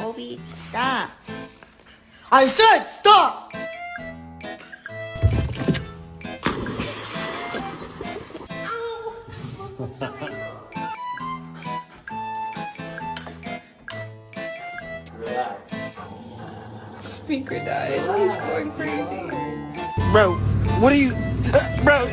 Kobe, stop. I said stop! Relax. Speaker died. He's going crazy. Bro, what are you... bro...